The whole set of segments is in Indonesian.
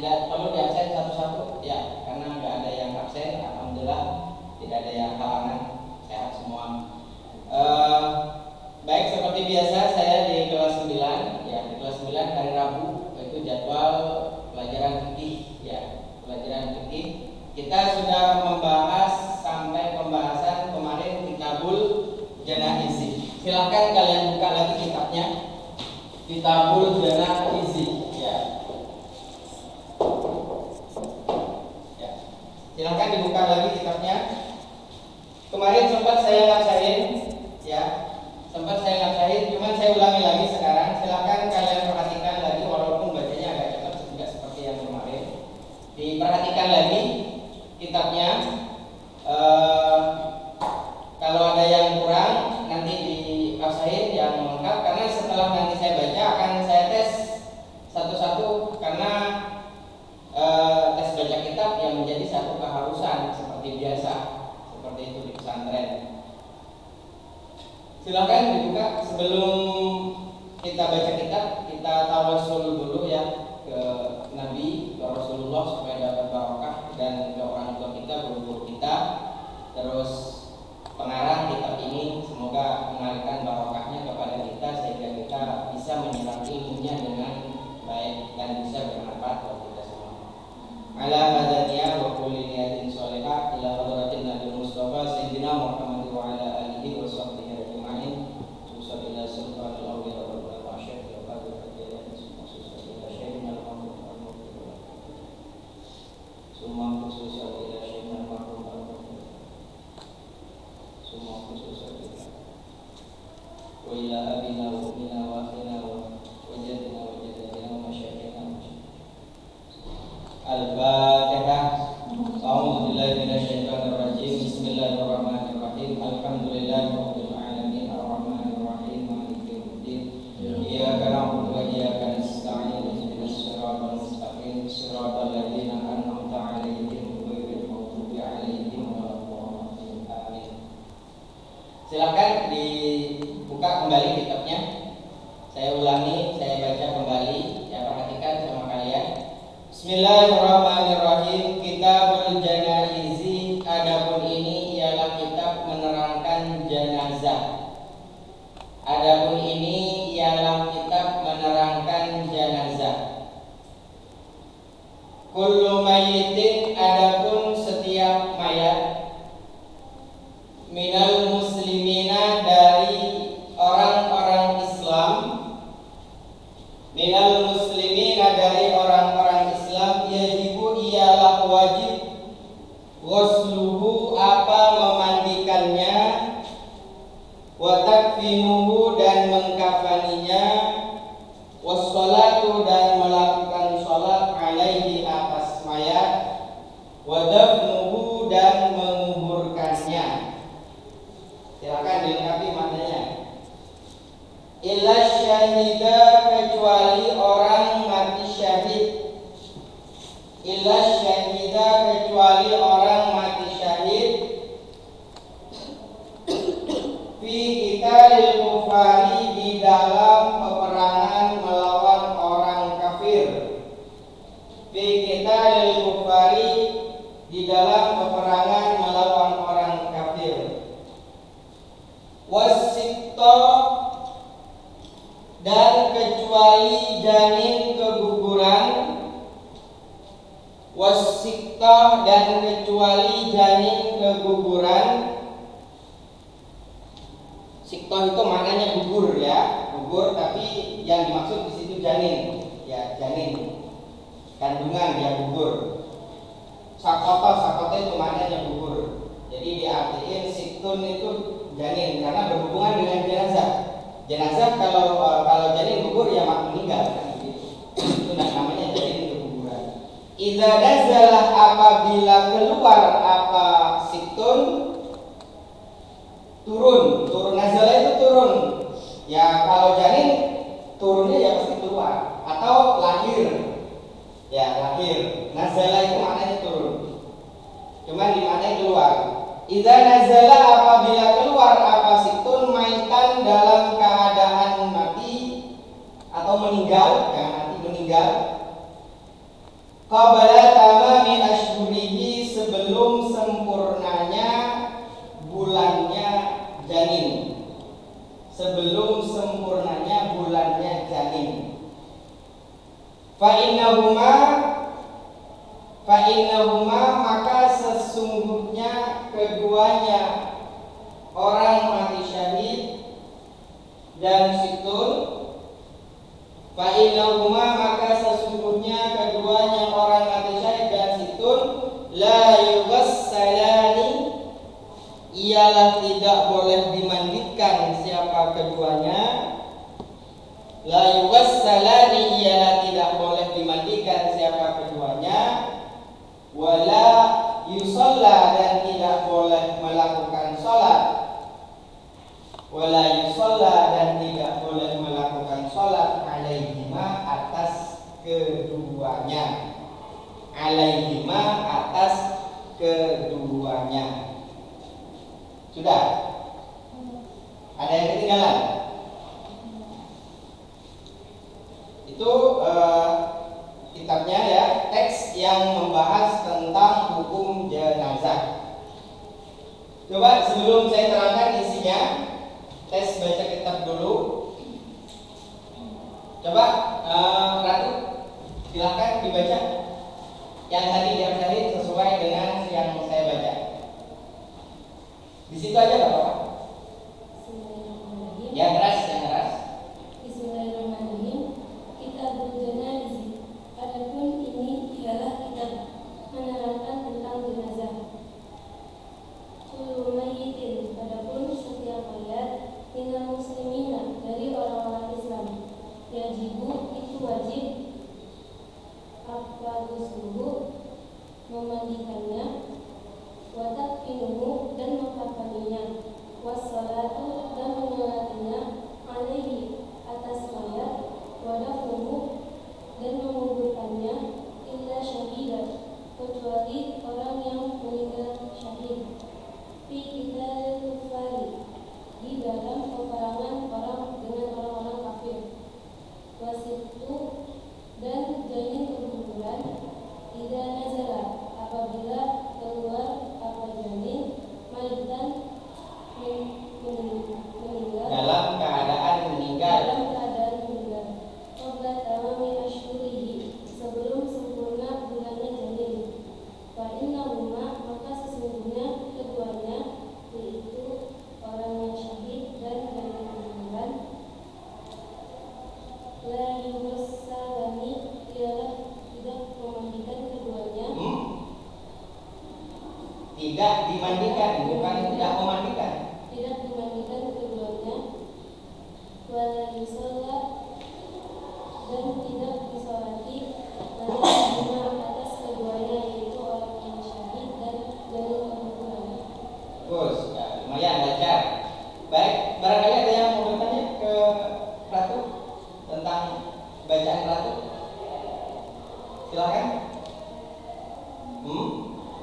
tidak perlu diabsen satu-satu ya, karena nggak ada yang absen, alhamdulillah tidak ada yang halangan, sehat semua. Baik, seperti biasa saya di kelas 9 ya, di kelas 9 hari Rabu itu jadwal pelajaran fikih ya, pelajaran fikih. Kita sudah membahas sampai pembahasan kemarin Kitabul Janaizi. Silakan kalian buka lagi kitabnya, Kitabul Janaizi ya. Silahkan dibuka lagi kitabnya. Kemarin sempat saya ngabsain ya, cuman saya ulangi lagi sekarang. Silahkan kalian perhatikan lagi, walaupun bacanya agak cepat tidak seperti yang kemarin. Diperhatikan lagi kitabnya. Kalau ada yang kurang nanti diabsain yang lengkap, karena setelah nanti saya baca akan saya tes satu-satu, karena tes baca kitab yang menjadi satu keharusan seperti biasa, seperti itu di pesantren. Silakan dibuka. Sebelum kita baca kitab, kita tawasul dulu ya ke Nabi, ke Rasulullah, supaya dapat barokah, dan ke orang tua kita, guru-guru kita, terus pengarang kitab ini semoga mengalirkan barokahnya kepada kita sehingga kita bisa menyerap ilmunya dengan baik dan bisa bermanfaat buat kita semua. Ala madaniya wa kulli niyatin sholihah ila hadratin Nabi Mustafa sayyidina Muhammad wa ala alihi wa sahbihi ajma'in. Subhanallah subhanallah wa rabbil alamin wa qadru ajran subhanallah syai'un al-mahmud summa khusus ila syai'un al-mahmud summa khusus wa ila abina wa ummina wa akhina wa wajadina wa jadina wa masyayikhina. Al-Fatihah. A'udzu billahi minasyaitonir rajim. Bismillahirrahmanirrahim. Alhamdulillahirabbil alamin arrahmanir rahim maliki yaumiddin. Iyyaka na'budu wa iyyaka nasta'in. Ihdinas siratal mustaqim. Shiratal ladzina an'amta 'alaihim ghairil maghdubi 'alaihim waladdallin. Amin. Silakan dibuka kembali kitabnya. Saya ulangi, saya baca kembali. Ya, perhatikan sama kalian. Bismillahirrahmanirrahim. Kitabul Janaizi. Adapun ini ialah kitab menerangkan jenazah. Adapun ini ialah kitab menerangkan jenazah. Kullu mayyitin, adapun setiap mayat, minal muslimina, dari orang-orang Islam, minal muslimina, dari orang-orang Islam, yajibu, ialah wajib, ghusluhu, apa memandikannya, wa takfinuhu, dan mengkafaninya, wassalatu, dan melakukan salat, alaihi, atas mayat, wa dafnuhu, dan menguburkannya. Silakan dilengkapi maknanya. Illa syahida, kecuali orang mati syahid. Illa syahida, kecuali orang mati syahid. Fi qitalil kufari, di dalam peperangan melawan orang kafir. Fi qitalil kufari, di dalam peperangan melawan orang kafir. Wasikto, dan kecuali janin keguguran. Wasikto, dan kecuali janin keguguran. Sikto itu maknanya gugur ya, gugur, tapi yang dimaksud di situ janin, ya janin, kandungan yang gugur. Sakoto itu maknanya gugur. Jadi diartikan siktun itu janin, karena berhubungan dengan jenazah. Jenazah kalau janin gugur ya meninggal kan begitu. Itu namanya janin keguguran. Idza nazalah, apabila keluar apa siktun, turun nazalah itu turun. Ya kalau janin turunnya ya pasti keluar atau lahir. Ya lahir. Nazalah itu maknanya turun. Cuman dimaknai keluar. Idza nazala, apabila keluar apa siktun, maitan, dalam keadaan mati atau meninggal, ya mati meninggal. qabla tamami ashhurihi, sebelum sempurnanya bulannya janin. Sebelum sempurnanya bulannya janin. Fa innahuma maka sesungguhnya keduanya orang mati syahid dan situn. Fa innahuma maka sesungguhnya keduanya orang mati syahid dan situn la yughassalani, ialah tidak boleh dimandikan siapa keduanya. La yughassalani, ialah tidak boleh dimandikan siapa keduanya. Wala yusalla, dan tidak boleh melakukan salat. Wala yusalla, dan tidak boleh melakukan salat alaihima, atas keduanya. Alaihima, atas keduanya. Sudah? Ada yang ketinggalan? Itu kitabnya ya, teks yang membahas tentang hukum jenazah. Coba sebelum saya terangkan isinya, tes baca kitab dulu. Coba Ratu, silakan dibaca yang tadi diajarin sesuai dengan yang saya baca. Di situ aja nggak apa-apa. Yang keras, yang keras. Bismillahirrahmanirrahim. Kitabul Janaiz. Adapun ini ialah kitab menerangkan tentang jenazah. Kullu mayyitin. Adapun setiap mayat minal muslimina, dari orang-orang Islam. Yajibu, itu wajib. Apa dulu memandikannya, watakfinuhu, dan mengkafaninya, wassalatu, dan menyolatinya, alaihi, atas mayat, wadafnuhu, dan menguburkannya, illa syahidah, kecuali orang yang meninggal syahid, fi qitalil kufari, di dalam peperangan orang dengan orang-orang kafir, wasitu, dan janin perkumpulan, tidak nazara, apabila keluar apa janin, maitan meninggal, dalam keadaan meninggal. qabla tamami ashhurihi, sebelum sempurna bulannya janin. Fa innahuma, maka sesungguhnya keduanya, yaitu orang yang syahid dan janin perkumpulan, la yughassalani, ialah tidak memandikan keduanya. Tidak dimandikan, bukan tidak memandikan. Tidak dimandikan keduanya. Wala yusalla, dan tidak disolati alaihima, atas keduanya, yaitu orang yang syahid dan janin perkumpulan. Terus, ya, lumayan lancar. Baik, barangkali ada yang mau bertanya ke Ratu tentang bacaan Ratu? Silakan.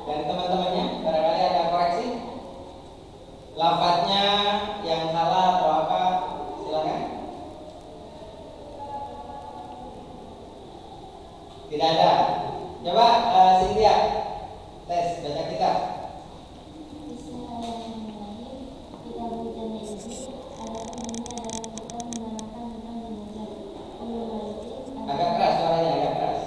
Dan teman-temannya, barangkali ada koreksi lafadznya yang salah atau apa, silakan. Tidak ada. Coba Cynthia tes baca kitab. Bismillahirrahmanirrahim. Kitabul Janaiz. Adapun ini adalah kitab menerangkan tentang jenazah. Kullu mayyitin. Agak keras suaranya, agak keras.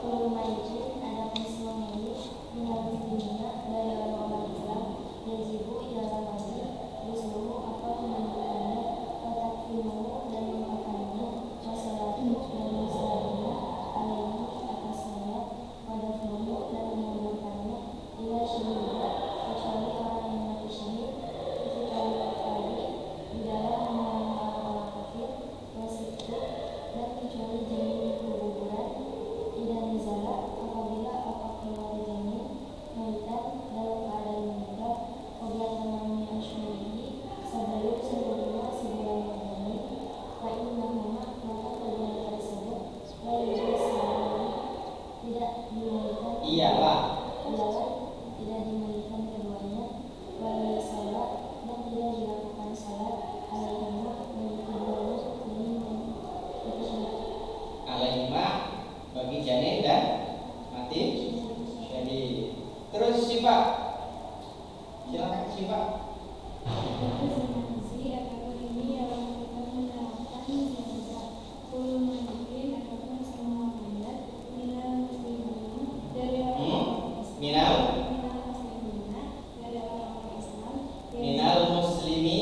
Kullu mayyitin. Adapun semua mayit minal muslimina, dari orang-orang Islam. Yajibu, ialah wajib. Rusluhu, apa memandikannya, watakfinuhu, dan mengkafaninya, wassalatu, dan mensolatinya, alaihi, atas mayat, wadafnuhu, dan menguburkannya, ila syahidah, kecuali orang yang mati syahid, ketika kafari, di dalam memerangi orang-orang kafir, wasitu, dan kecuali janin kuburan, tidak nizala, apabila apa keluar janin, maitan, dalam keadaan meninggal, qabla tamami ashhurihi, sebelum sempurna sebulan janin. Fa innahuma, maka keduanya tersebut, la yughassalani, tidak dimandikan, Iyalah. tidak dimandikan keduanya, wala yusalla, dan tidak dilakukan salat alaihima, bagi keduanya, janin dan persyahid. Alaihima bagi janin dan mati syahid. Terus Syifa, silakan Syifa. Minal muslimi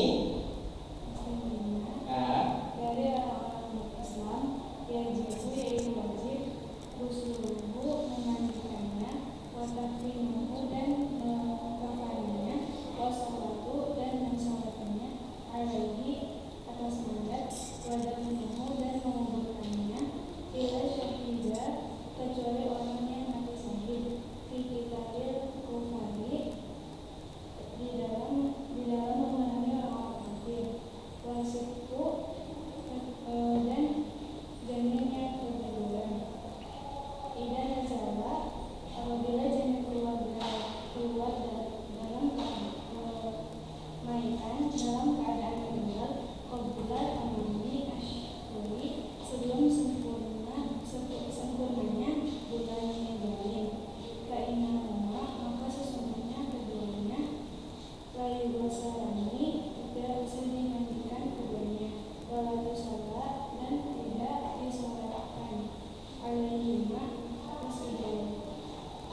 dari orang Islam yang jibu yaitu wajib rusuluhu memandikannya, watakfinuhu dan mengkafaninya, wasolatu dan mensolatkannya, alaihi atas mandat, wadafnuhu dan menguburkannya, ila syahidah kecuali orang yang mati syahid, fi kitabil kufari di dalam memerangi orang-orang kafir, wasitku dan jaminnya kejujuran. Ida nazala apabila jamin keluar dalam maitan dalam keadaan meninggal, qabla tamami asyhuri sebelum sempurnanya bulan Dzulhijjah. Kainahuma maka sesungguhnya keduanya layu wasalani tidak bisa dimandikan keduanya, walaupun salat dan tidak disolatkan alaihima atas keduanya.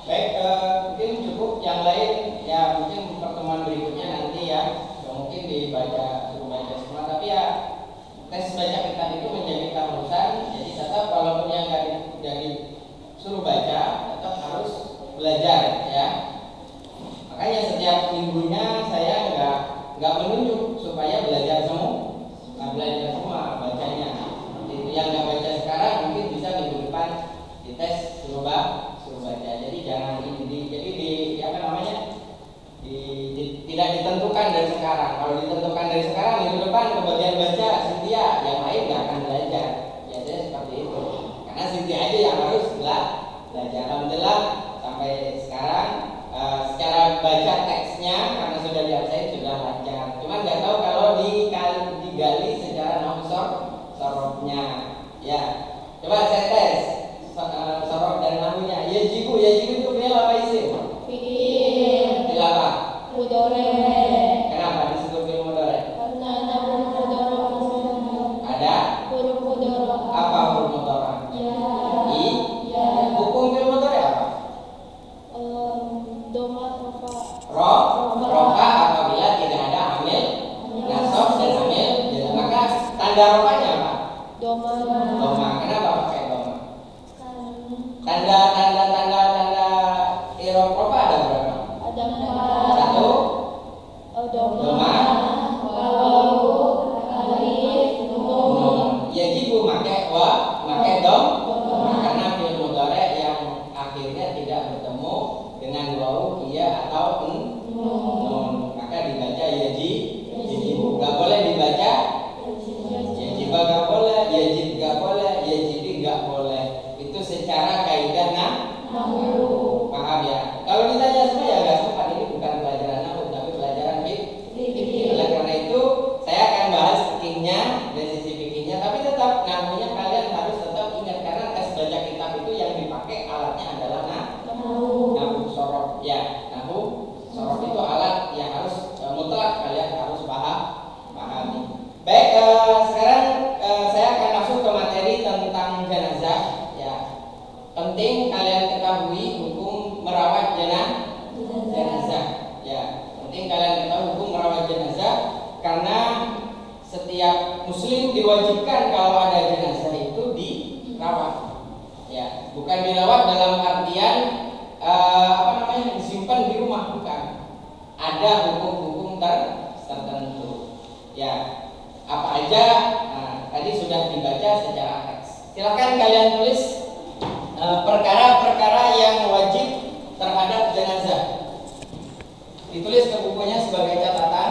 Baik, mungkin cukup. Yang lain ya mungkin pertemuan berikutnya nanti ya, mungkin dibaca, suruh baca semua. Tapi ya tes baca kitab itu menjadi keharusan. Jadi tetap walaupun yang nggak disuruh baca, tetap harus belajar ya. Makanya setiap minggunya saya nggak menunjuk supaya belajar semua, bacanya. Itu yang nggak baca sekarang mungkin bisa minggu depan dites suruh baca. Jadi jangan tidak ditentukan dari sekarang. Kalau ditentukan dari sekarang minggu depan kebagian baca Cynthia, yang lain nggak akan belajar. Biasanya seperti itu. Karena Cynthia aja yang harus belajar. Alhamdulillah sampai sekarang secara baca teksnya karena sudah diabsen sudah lancar. Cuman nggak tahu kalau digali secara sorofnya. Ya, coba saya tes sorof dan nahunya. Yajibu itu fi'il apa isim? Fi'il apa? Mudhari. Kenapa disebut fi'il mudhari? Karena ada huruf mudhari. Ada Huruf mudhari. apa huruf mudhari? Ya. Hukum fi'il mudhari apa? Doma rofa. Rofa apabila tidak ada amil nasab dan amil jazm. Maka tanda rofanya apa? Doma. Kenapa pakai doma? Tanda i'rab rofa ada berapa? Ada 4. Doma, alif, nun. yajibu pakai dom. Karena fi'il mudhari yang akhirnya tidak bertemu dengan wawu, iya atau nun, maka dibaca yajibu. Gak boleh dibaca yajiba, gak boleh yajib, gak boleh yajibi, gak boleh. Itu secara kaidah nahwu. Paham ya? Kalau ditanya semua ya gak sempat. Ini bukan pelajaran nahwu tapi pelajaran fikih. Oleh karena itu saya akan bahas fikihnya dari sisi fikihnya, tapi tetap nahwunya kalian harus tetap ingat karena tes baca kitab itu yang dipakai alatnya adalah nahwu sorof ya. Nahwu sorof itu alat yang harus mutlak kalian harus pahami. Baik, sekarang saya akan masuk ke materi tentang jenazah ya. Penting kalian ketahui hukum merawat jenazah ya. Penting kalian ketahui hukum merawat jenazah karena setiap muslim diwajibkan kalau ada jenazah itu dirawat ya. Bukan dirawat dalam artian disimpan di rumah, bukan. Ada hukum-hukum tertentu ya. Apa aja tadi sudah dibaca secara teks. Silakan kalian tulis perkara-perkara yang wajib terhadap jenazah. Ditulis ke bukunya sebagai catatan.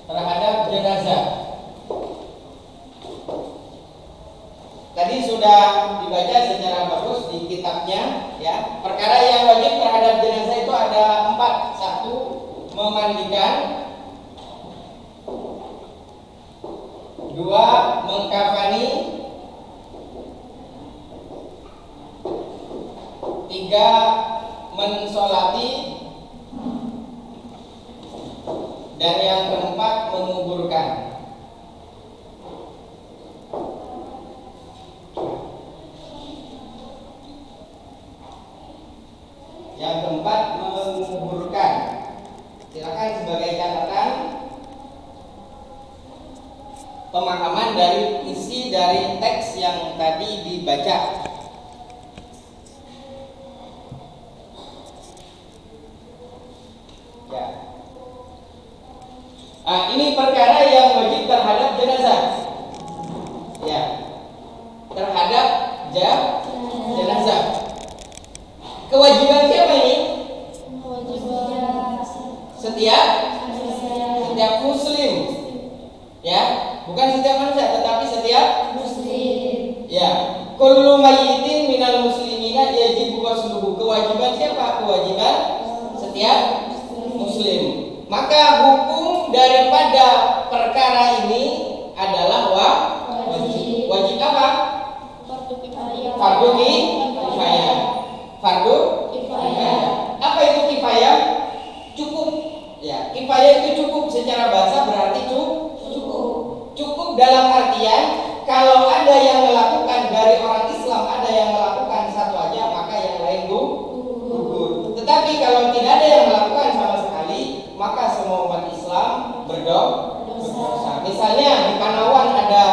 Terhadap jenazah. Tadi sudah dibaca secara bagus di kitabnya ya. Perkara yang wajib terhadap jenazah itu ada 4. 1. Memandikan. 2 mengkafani, 3 mensolati, dan yang keempat menguburkan. Yang keempat menguburkan. Silakan sebagai catatan pemahaman dari isi dari teks yang tadi dibaca. Ya. Ini perkara yang wajib terhadap jenazah. Ya. Terhadap jenazah. Kewajiban siapa ini? Setiap muslim. Ya, bukan setiap manusia tetapi setiap muslim. Ya. Kullu mayyitin minal muslimina yajibu ghusluhu. Kewajiban siapa? Kewajiban setiap muslim. Maka hukum daripada perkara ini adalah wajib. Wajib apa? Fardu kifayah. Fardu kifayah. Apa itu kifayah? Cukup. Ya, kifayah itu cukup secara bahasa berarti cukup. Cukup dalam artian kalau ada yang melakukan dari orang Islam, ada yang melakukan satu aja, maka yang lain gugur. Tetapi kalau tidak ada yang melakukan sama sekali, maka semua umat Islam berdosa. Misalnya di Panawan ada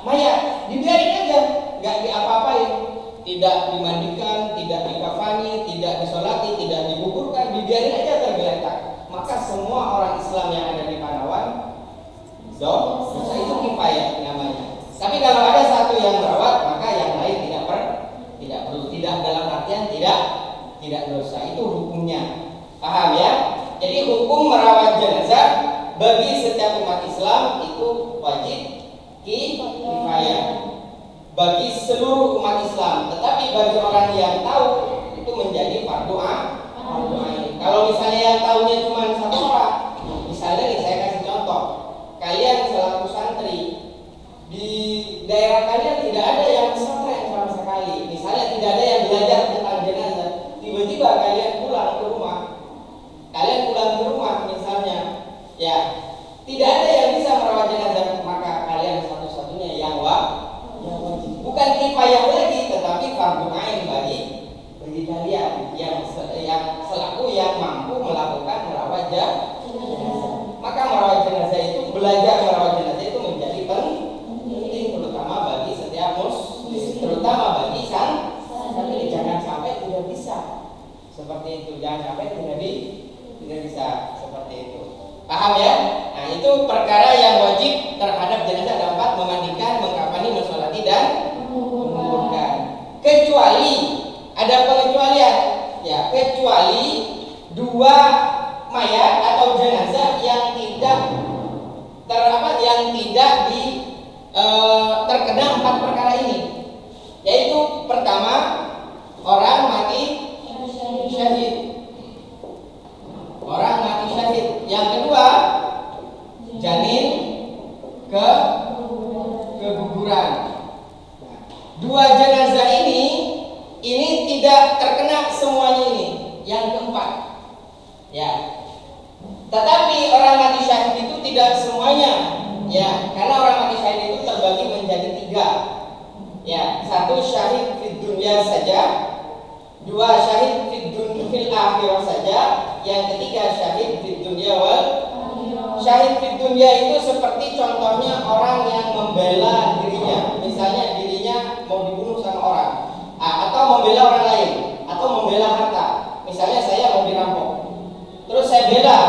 mayat, dibiarin aja, nggak diapa-apain, tidak dimandikan, tidak dikafani, tidak disolati, tidak dikuburkan, dibiarin aja tergeletak. Maka semua orang Islam yang ada di Panawan dosa, itu kifayah namanya. Tapi kalau ada satu yang merawat, maka yang lain tidak perlu. Tidak dalam artian tidak dosa. Itu hukumnya. Paham ya? Jadi hukum merawat jenazah bagi setiap umat Islam itu wajib kifayah bagi seluruh umat Islam. Tetapi bagi orang yang tahu itu menjadi fardu ain. Kalau misalnya yang tahunya cuma satu orang, misalnya nih saya kasih contoh, kalian selaku santri di daerah kalian tidak ada yang pesantren sama sekali, misalnya tidak ada yang belajar tentang jenazah, tiba-tiba kalian pulang ke rumah misalnya, ya tidak ada yang bisa merawat jenazah, maka kalian satu-satunya yang wajib. Bukan kifayah lagi, tetapi fardu ain bagi kalian yang selaku yang mampu melakukan merawat jenazah. Maka merawat jenazah itu, belajar merawat jenazah itu menjadi penting, terutama bagi setiap muslim, terutama bagi tapi jangan sampai tidak bisa seperti itu, jangan sampai tidak bisa seperti itu. Paham ya? Nah, itu perkara yang wajib terhadap jenazah ada 4: memandikan, mengkafani, mensolati, dan menguburkan. Kecuali ada pengecualian, ya, kecuali 2 mayat atau jenazah yang tidak terkena 4 perkara ini, yaitu pertama orang mati syahid. Orang mati syahid. Yang kedua janin keguguran. 2 jenazah ini tidak terkena semuanya ini. Yang keempat, ya. Tetapi orang mati syahid itu tidak semuanya, ya, karena orang mati syahid itu terbagi menjadi 3. Ya, 1 syahid fid dunya saja, 2 syahid fil akhirah saja, yang ketiga syahid fid dunya wal. Syahid fid dunya itu seperti contohnya orang yang membela dirinya, misalnya dirinya mau dibunuh sama orang, atau membela orang lain, atau membela harta. Misalnya saya mau dirampok, terus saya bela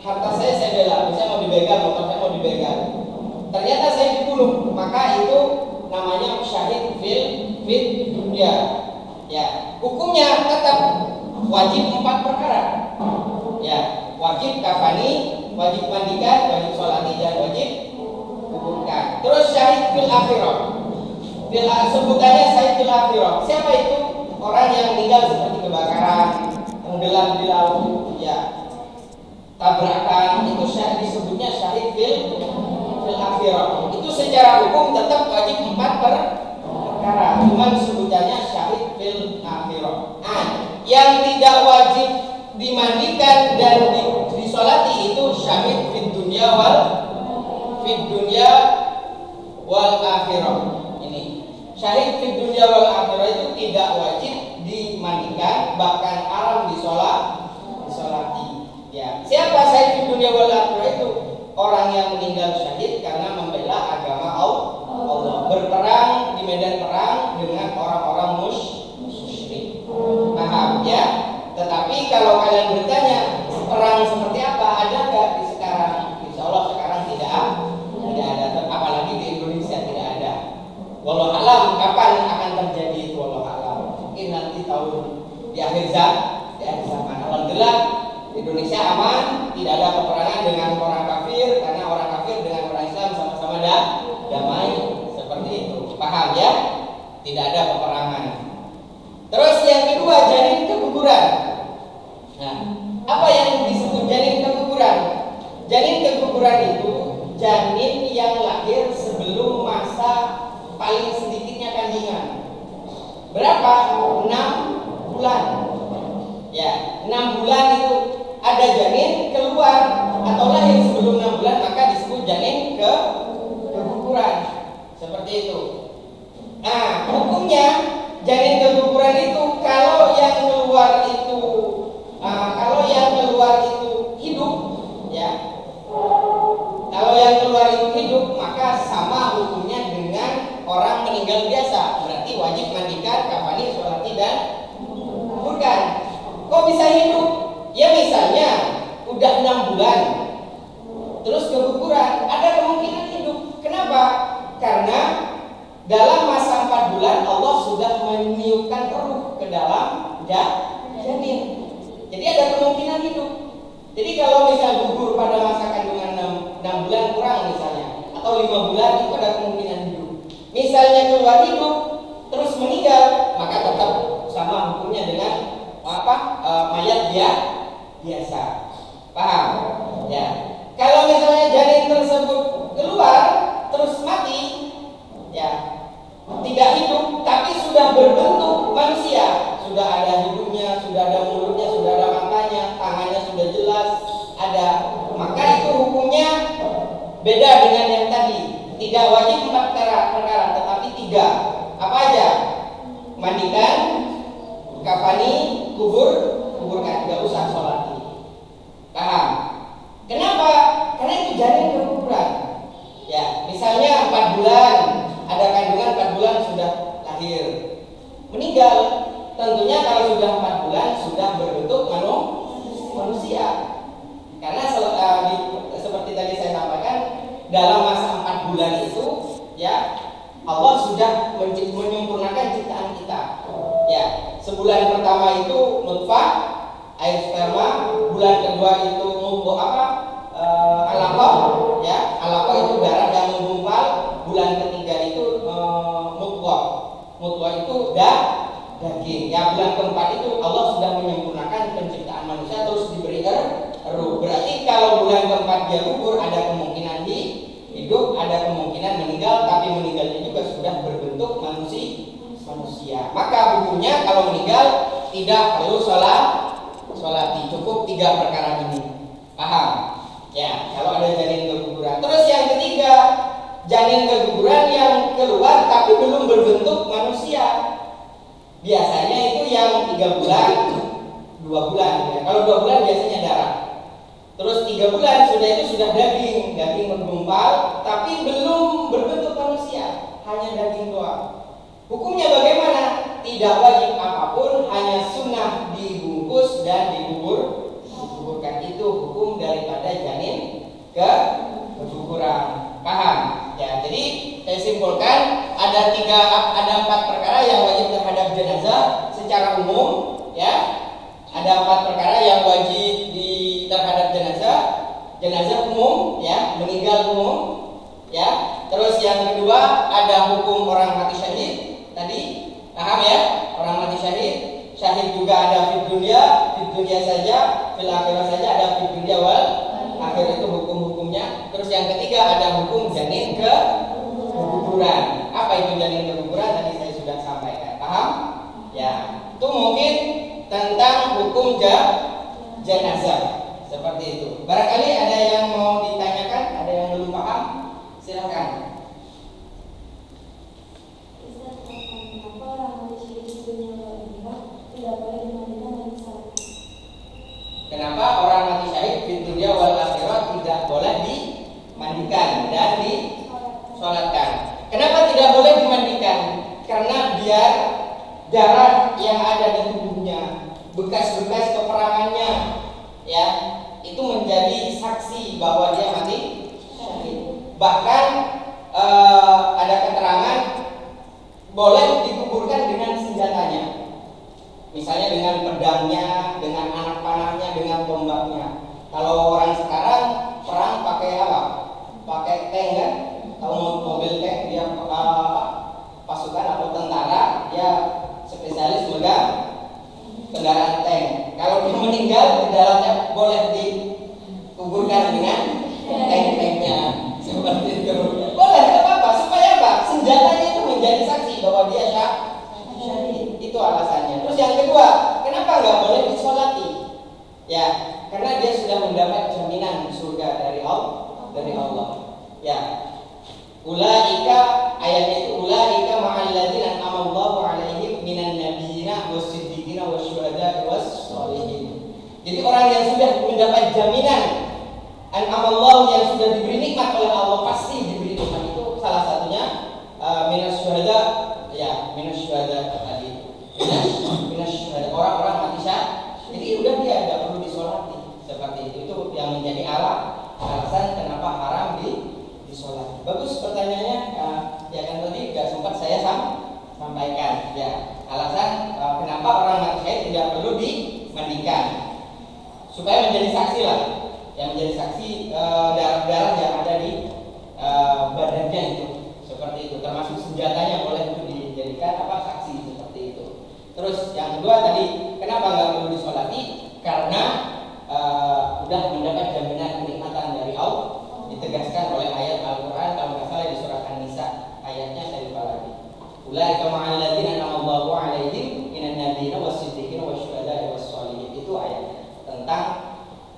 harta saya bela, misalnya mau dibegal, motor saya mau dibegal, ternyata saya dibunuh, maka itu namanya syahid fil dunya. Ya, hukumnya tetap wajib 4 perkara. Ya, wajib kafani, wajib mandikan, wajib sholati, dan wajib kuburkan. Terus syahid fil akhirah. Sebutannya syahid fil akhirah. Siapa itu? Orang yang meninggal seperti kebakaran, tenggelam di laut, ya, tabrakan, itu disebutnya syahid fil akhirah. Itu secara hukum tetap wajib 4 perkara, cuman sebutannya syahid fil akhirah. Nah, yang tidak wajib dimandikan dan disolati itu syahid fid dunya wal akhirah. Ini syahid fid dunya wal akhirah itu tidak wajib dimandikan, bahkan haram disolati. Ya, siapa syahid fid dunya wal akhirah itu? Orang yang meninggal syahid karena membela agama Allah, berperang di medan perang dengan orang-orang musyrik. Paham ya? Tetapi kalau kalian bertanya perang seperti apa, ada nggak di sekarang? Insya Allah sekarang tidak ada, apalagi di Indonesia tidak ada. Wallahu alam kapan akan terjadi itu, wallahu alam. Mungkin nanti tahun di akhir zaman. Alhamdulillah Indonesia aman, tidak ada peperangan dengan orang kafir, karena orang kafir dengan orang Islam sama-sama damai, seperti itu. Paham ya? Tidak ada peperangan. Terus yang kedua, janin keguguran. Nah, apa yang disebut janin keguguran? Janin keguguran itu janin yang lahir sebelum masa paling sedikitnya kandungan. Berapa? 6 bulan. Ya, 6 bulan itu ada janin keluar atau lahir sebelum 6 bulan, maka disebut janin keguguran. Seperti itu. Nah, hukumnya janin keguguran itu kalau yang keluar itu hidup, ya. Kalau yang keluar itu hidup, maka sama hukumnya dengan orang meninggal biasa. Berarti wajib mandikan, kafani, sholati dan kuburkan. Kok bisa hidup? Ya misalnya udah 6 bulan terus keguguran, ada kemungkinan hidup. Kenapa? Karena dalam masa 4 bulan Allah sudah meniupkan ruh ke dalam janin. Jadi ada kemungkinan hidup. Jadi kalau misal gugur pada masa kandungan 6 bulan kurang misalnya, atau 5 bulan, itu ada kemungkinan hidup. Misalnya keluar hidup terus meninggal, maka tetap sama hukumnya dengan mayat biasa. Paham? Ya. Kalau misalnya janin tersebut keluar terus mati, ya, tidak hidup tapi sudah berbentuk manusia, sudah ada hidungnya, sudah ada mulutnya, sudah ada matanya, tangannya sudah jelas ada, maka itu hukumnya beda dengan yang tadi. Tidak wajib 4 perkara, tetapi 3. Apa aja? Mandikan, kafani, kuburkan, nggak usah sholati. Paham? Kenapa? Karena itu janin keguguran. Ya, misalnya 4 bulan ada kandungan, 4 bulan sudah lahir, meninggal. Tentunya kalau sudah 4 bulan sudah berbentuk manusia. Karena seperti tadi saya sampaikan, dalam masa 4 bulan itu, ya, Allah sudah menyempurnakan ciptaan kita. Ya, sebulan pertama itu nutfah, air sperma, bulan kedua itu alaqah, ya, alaqah itu darah yang menggumpal, bulan ketiga itu mudghah itu daging. Ya, bulan keempat itu Allah sudah menyempurnakan penciptaan manusia, terus diberi ruh. Berarti kalau bulan keempat dia gugur, ada kemungkinan hidup, ada kemungkinan meninggal, tapi meninggalnya juga sudah berbentuk manusia. Maka hukumnya kalau meninggal tidak perlu sholati, cukup 3 perkara ini. Paham? Ya, kalau ada janin keguguran. Terus yang ketiga, janin keguguran yang keluar tapi belum berbentuk manusia. Biasanya itu yang 3 bulan, 2 bulan. Ya. Kalau 2 bulan biasanya darah. Terus 3 bulan sudah daging menggumpal, tapi belum berbentuk manusia, hanya daging doang. Hukumnya bagaimana? Tidak wajib apapun, hanya sunnah dibungkus dan dikuburkan. Itu hukum daripada janin keguguran. Paham? Ya, jadi saya simpulkan ada 4 perkara yang wajib terhadap jenazah secara umum, ya. Ada 4 perkara yang wajib terhadap jenazah umum, ya, meninggal umum, ya. Terus yang kedua ada hukum orang mati syahid tadi, paham ya? Orang mati syahid juga ada fid dunya saja, fil akhirah saja, ada fid dunya wal akhir, itu hukum-hukumnya. Terus yang ketiga ada hukum janin kuburan. Apa itu janin ke kuburan? Tadi saya sudah sampaikan. Paham? Ya, itu mungkin tentang hukum jenazah seperti itu. Barangkali ada yang mau ditanyakan, ada yang belum paham? Silakan. Kenapa orang mati syahid di dunia akhirat tidak boleh dimandikan dan disolatkan? Kenapa orang mati syahid di dunia wal akhirat tidak boleh dimandikan dan disolatkan? Kenapa tidak boleh dimandikan? Karena biar darah yang ada di tubuhnya, bekas-bekas peperangannya, ya, itu menjadi saksi bahwa dia mati syahid. Bahkan ada keterangan boleh dikuburkan dengan senjatanya, misalnya dengan pedangnya, dengan anak panahnya, dengan tombaknya. Kalau orang sekarang perang pakai apa? Pakai tank kan? Tahu mobil tank, dia pasukan atau tentara, dia spesialis megang kendaraan tank. Kalau dia meninggal di dalamnya boleh dikuburkan dengan tank-tanknya seperti itu. Boleh, tidak apa-apa. Supaya apa? Senjatanya itu menjadi saksi bahwa dia syahid. Itu alasannya. Terus yang kedua, kenapa nggak boleh disolati? Ya, karena dia sudah mendapat jaminan surga dari Allah. Ya. Ulaika, ayat itu ulaika ma'al ladzina an'amallahu 'alaihim minan nabiyina was-siddiqina wasyuhada'i was-sholihin. Jadi orang yang sudah mendapat jaminan an'amallahu, yang sudah diberi nikmat oleh Allah, pasti diberi nikmat. Itu salah satunya minas syuhada, ya, minas syuhada tadi. Minas syuhada, orang-orang mati syahid. Jadi udah dia tidak perlu disolati seperti itu. Itu yang menjadi alasan kenapa haram disolati. Bagus pertanyaannya. Ya kan tadi nggak sempat saya sampaikan. Ya, alasan kenapa orang mati syahid tidak perlu dimandikan, supaya menjadi saksi lah, yang menjadi saksi darah-darah yang ada di badannya itu, seperti itu. Termasuk senjatanya boleh itu dijadikan saksi seperti itu. Terus yang kedua tadi, kenapa nggak perlu disolati? Karena udah mendapat jaminan kenikmatan dari Allah, ditegaskan oleh ayat Al-Quran, kalau nggak salah di surat An-Nisa, ayatnya saya lupa lagi. Ulaika ma'al ladzina an'amallahu 'alaihim minan nabiyina was-siddiqina wasyuhada'i was-sholihin. Itu ayatnya tentang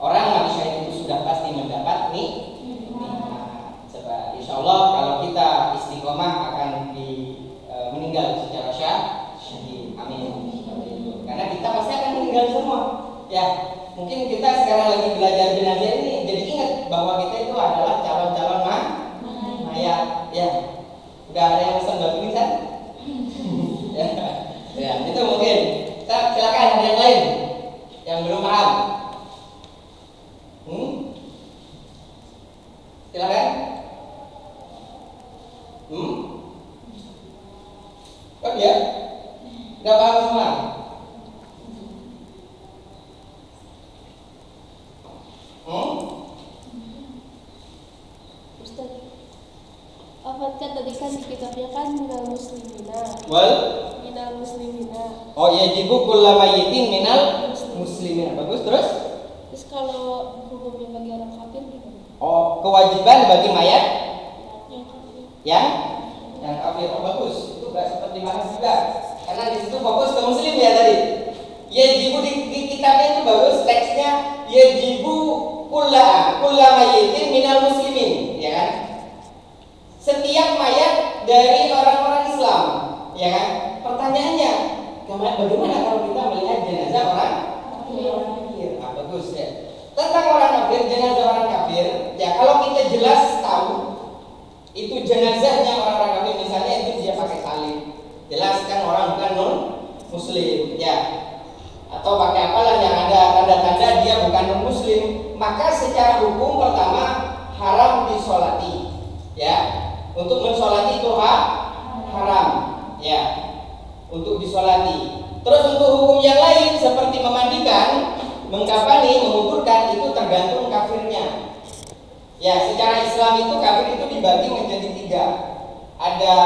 orang mati syahid itu sudah pasti mendapat nikmat. Sebab insyaallah kalau kita istiqomah akan meninggal secara syahid. Amin. Karena kita pasti akan meninggal semua. Ya, mungkin kita sekarang lagi belajar jenazah ini jadi ingat bahwa kita itu adalah calon-calon mayat. Ya, udah ada yang pesan batu nisan? Ya, itu mungkin. Silakan ada yang lain yang belum paham. Silakan. Oh ya, udah paham semua? Ustaz, Afat kan tadi kan di kitabnya kan minal muslimina. Minal muslimina. Oh ya, jibu kulla mayyitin minal muslimina. Bagus. Terus kalau hukumnya bagi orang kafir gimana? Oh, kewajiban bagi mayat Yang kafir. yang kafir. Oh, bagus. Itu nggak sempat dibahas juga. Karena di situ fokus ke muslim ya tadi. Yajibu di kitabnya itu bagus, teksnya yajibu kulla mayyitin minal muslimin, ya kan? Setiap mayat dari orang-orang Islam, ya kan? Pertanyaannya, bagaimana kalau kita melihat jenazah orang kafir? Bagus ya. Tentang orang kafir, jenazah orang kafir, ya kalau kita jelas tahu itu jenazahnya orang-orang kafir, misalnya itu dia pakai salib, jelas kan orang bukan non muslim, ya. Atau pakai apalah yang ada tanda-tanda dia bukan non muslim, maka secara hukum pertama haram disolati, ya. Untuk mensolati itu haram, ya, untuk disolati. Terus untuk hukum yang lain seperti memandikan, mengkafani, menguburkan, itu tergantung kafirnya. Ya, secara Islam itu kafir itu dibagi menjadi 3. Ada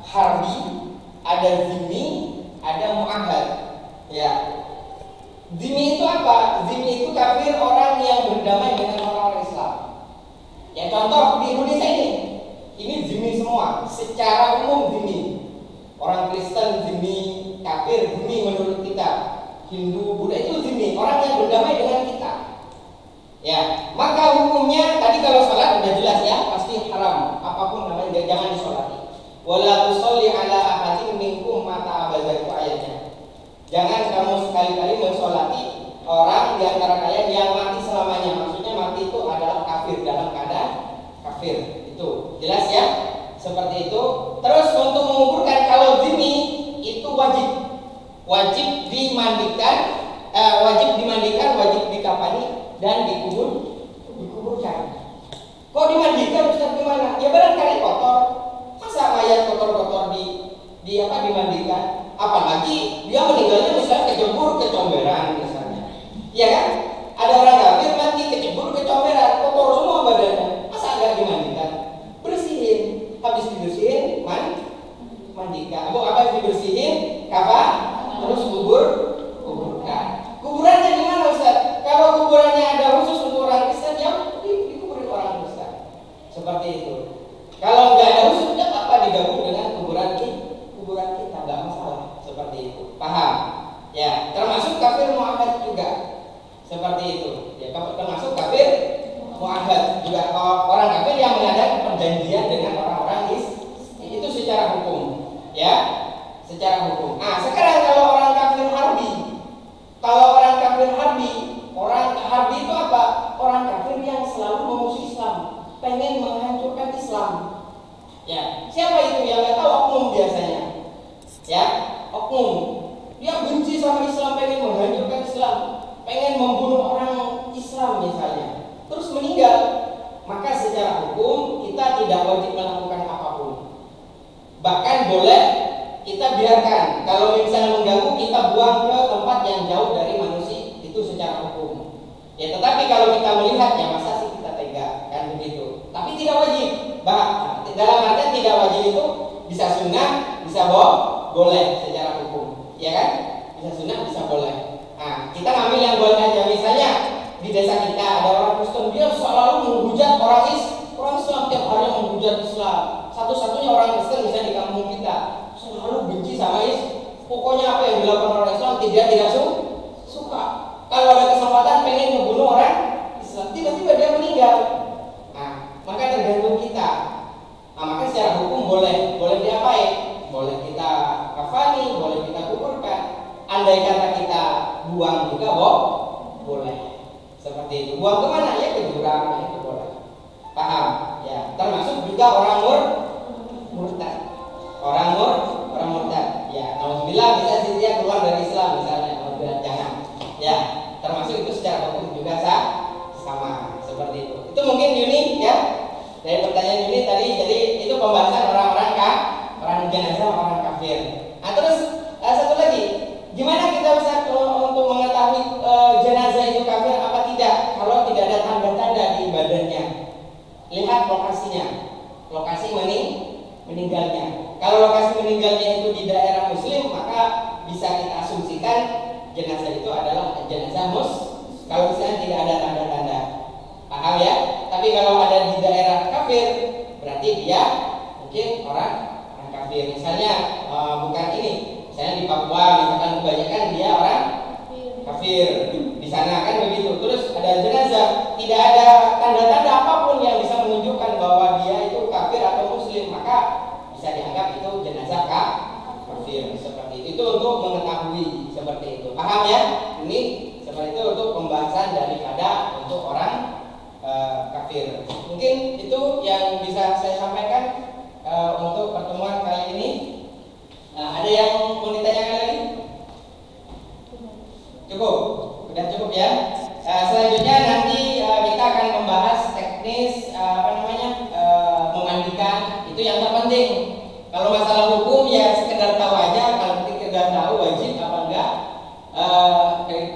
harbi, ada zimmi, ada mu'ahad. Ya. Zimmi itu apa? Zimmi itu kafir orang yang berdamai dengan orang-orang Islam. Ya, contoh di Indonesia ini zimmi semua. Hindu, Buddha itu zimmi, orang yang berdamai dengan kita. Ya, maka hukumnya tadi kalau sholat udah jelas ya, pasti haram. Apapun namanya jangan disolati. Wala tusolli ala ahadin minkum mata abada, itu ayatnya. Jangan kamu sekali-kali mensolati orang di antara kalian yang mati selamanya. Maksudnya mati itu adalah kafir, dalam keadaan kafir. Itu jelas ya, seperti itu. Terus untuk menguburkan, kalau zimmi itu wajib dimandikan, wajib dikafani dan dikuburkan. Kok dimandikan Ustaz gimana? Ya barangkali kotor. Masa mayat kotor-kotor dimandikan? Apalagi dia meninggalnya misalnya kecebur ke comberan misalnya. Iya kan? Ada orang kafir mati kecebur ke comberan, kotor semua badannya. Masa enggak dimandikan? Bersihin. Habis dibersihin, mandikan. Habis dibersihin, kafan, terus kuburkan. Kuburannya di mana Ustaz? Kalau kuburannya ada khusus untuk orang Kristen, ya dikuburin orang Kristen. Seperti itu. Kalau nggak ada khusus, ya apa digabung dengan kuburan kita, nggak masalah. Seperti itu. Paham? Ya, termasuk kafir mu'ahad juga. Seperti itu. Ya, termasuk kafir mu'ahad juga, orang kafir yang mengadakan perjanjian dengan orang-orang itu secara hukum. Ya, secara hukum. Nah, sekarang kalau orang kafir harbi. Orang harbi itu apa? Orang kafir yang selalu memusuhi Islam, pengen menghancurkan Islam. Ya, siapa itu yang nggak tahu? Oknum biasanya. Ya, oknum. Dia benci sama Islam, pengen menghancurkan Islam, pengen membunuh orang Islam misalnya, terus meninggal. Maka secara hukum kita tidak wajib melakukan apapun. Bahkan boleh kita biarkan. Kalau misalnya mengganggu, kita buang ke tempat yang jauh dari manusia, itu secara hukum. Ya, tetapi kalau kita melihatnya, masa sih kita tega, kan begitu. Tapi tidak wajib. Dalam artian tidak wajib itu bisa sunnah, bisa boleh secara hukum, ya kan? Bisa sunnah, bisa boleh. Nah, kita ngambil yang boleh aja. Misalnya di desa kita ada orang Kristen, dia selalu menghujat orang Islam, tiap hari menghujat Islam. Satu-satunya orang Kristen bisa di kampung kita selalu benci sama Islam. Pokoknya apa yang dilakukan orang Islam tidak suka. Kalau ada kesempatan pengen membunuh orang Islam, tiba-tiba dia meninggal. Nah, maka tergantung kita. Nah, maka secara hukum boleh diapain? Boleh kita kafani, boleh kita kuburkan. Andai kata kita buang juga boleh. Seperti itu. Buang kemana? Ya ke jurang, itu boleh. Paham? Ya. Termasuk juga orang murtad. Orang murtad. Ya. Alhamdulillah bisa sih dia keluar dari Islam misalnya. Alhamdulillah jangan. Ya. Termasuk itu secara hukum juga sama. Seperti itu. Itu mungkin Yuni ya. Dari pertanyaan Yuni tadi, jadi itu pembahasan orang jenazah, orang kafir. Nah, terus satu lagi, gimana kita bisa untuk mengetahui jenazah itu kafir apa tidak kalau tidak ada tanda-tanda di badannya? Lihat lokasinya, lokasi meninggalnya. Kalau lokasi meninggalnya itu di daerah Muslim, maka bisa kita asumsikan jenazah itu adalah jenazah kalau misalnya tidak ada tanda-tanda. Paham ya? Tapi kalau ada di daerah kafir, berarti dia mungkin orang kafir. Misalnya bukan ini, misalnya di Papua, misalkan kebanyakan dia orang kafir di sana kan begitu. Terus ada jenazah, tidak ada tanda-tanda apapun yang bisa menunjukkan bahwa dia itu kafir atau Muslim, maka bisa dianggap itu jenazah kafir. Seperti itu untuk mengetahui seperti itu. Paham ya? Ini seperti itu untuk pembahasan daripada untuk orang kafir. Mungkin itu yang bisa saya sampaikan untuk pertemuan kali ini. Ada yang mau ditanyakan lagi? Cukup? Sudah cukup ya. Selanjutnya nanti kita akan membahas teknis memandikan. Itu yang terpenting. Kalau masalah hukum ya sekedar tahu aja. Kalau sekedar tahu wajib apa enggak,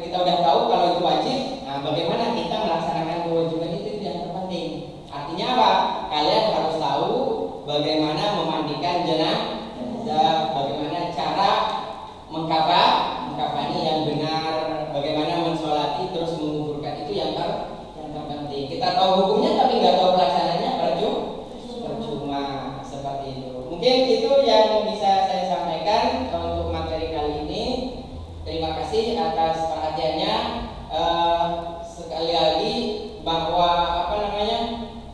kita udah tahu kalau itu wajib. Nah, bagaimana kita melaksanakan kewajiban itu yang terpenting. Artinya apa? Kalian harus tahu bagaimana memandikan jenazah, bagaimana cara mengkafani yang benar, bagaimana mensolati terus menguburkan, itu yang terpenting. Kita tahu hukumnya tapi nggak tahu pelaksananya, percuma. Seperti itu. Mungkin itu yang bisa saya sampaikan untuk materi kali ini. Terima kasih atas bahwa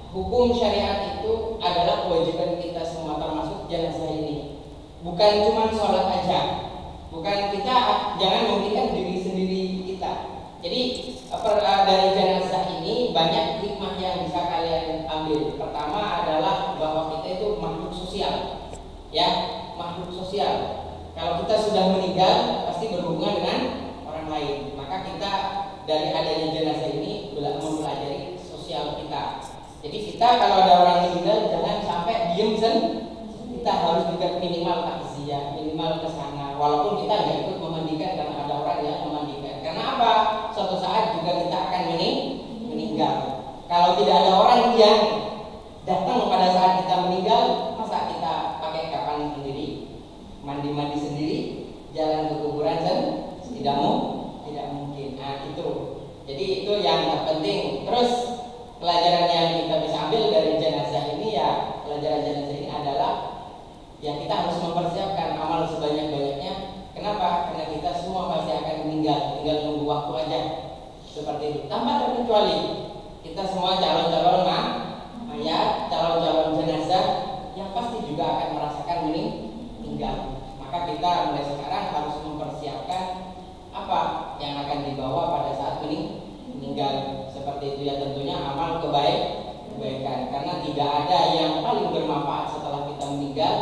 hukum syariat itu adalah kewajiban kita semua, termasuk jenazah ini. Bukan cuma sholat aja, bukan kita jangan merugikan diri sendiri kita. Jadi dari jenazah ini banyak hikmah yang bisa kalian ambil. Pertama adalah bahwa kita itu makhluk sosial, ya, makhluk sosial. Kalau kita sudah meninggal pasti berhubungan dengan orang lain. Maka kita dari adanya jenazah ini mempelajari sosial kita. Jadi kita kalau ada orang yang meninggal jangan sampai diem kita harus juga minimal takziah, minimal kesana. Walaupun kita nggak ikut memandikan karena ada orang yang memandikan. Karena apa? Suatu saat juga kita akan meninggal. Kalau tidak ada orang yang datang pada saat kita meninggal, masa kita pakai kapan sendiri, mandi sendiri, jalan ke kuburan tidak mungkin. Nah itu. Jadi itu yang penting. Terus pelajaran yang kita bisa ambil dari jenazah ini, ya pelajaran jenazah ini adalah ya kita harus mempersiapkan amal sebanyak-banyaknya. Kenapa? Karena kita semua pasti akan meninggal, tinggal nunggu waktu aja. Seperti itu. Tanpa terkecuali kita semua calon-calon mayat, calon-calon jenazah yang pasti juga akan merasakan meninggal. Maka kita mulai sekarang harus mempersiapkan apa yang akan dibawa pada saat meninggal. Seperti itu ya, tentunya amal kebaikan. Karena tidak ada yang paling bermanfaat setelah kita meninggal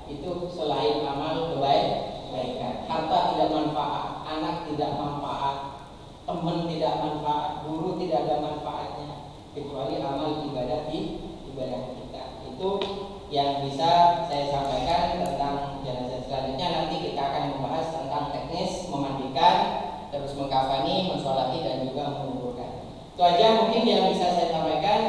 itu selain amal kebaikan. Harta tidak manfaat, anak tidak manfaat, teman tidak manfaat, guru tidak ada manfaatnya kecuali amal ibadah kita. Itu yang bisa saya sampaikan tentang jenazah. Selanjutnya nanti kita akan membahas tentang teknis memandikan, terus mengkafani, mensolati dan juga menguburkan. Itu aja mungkin yang bisa saya sampaikan.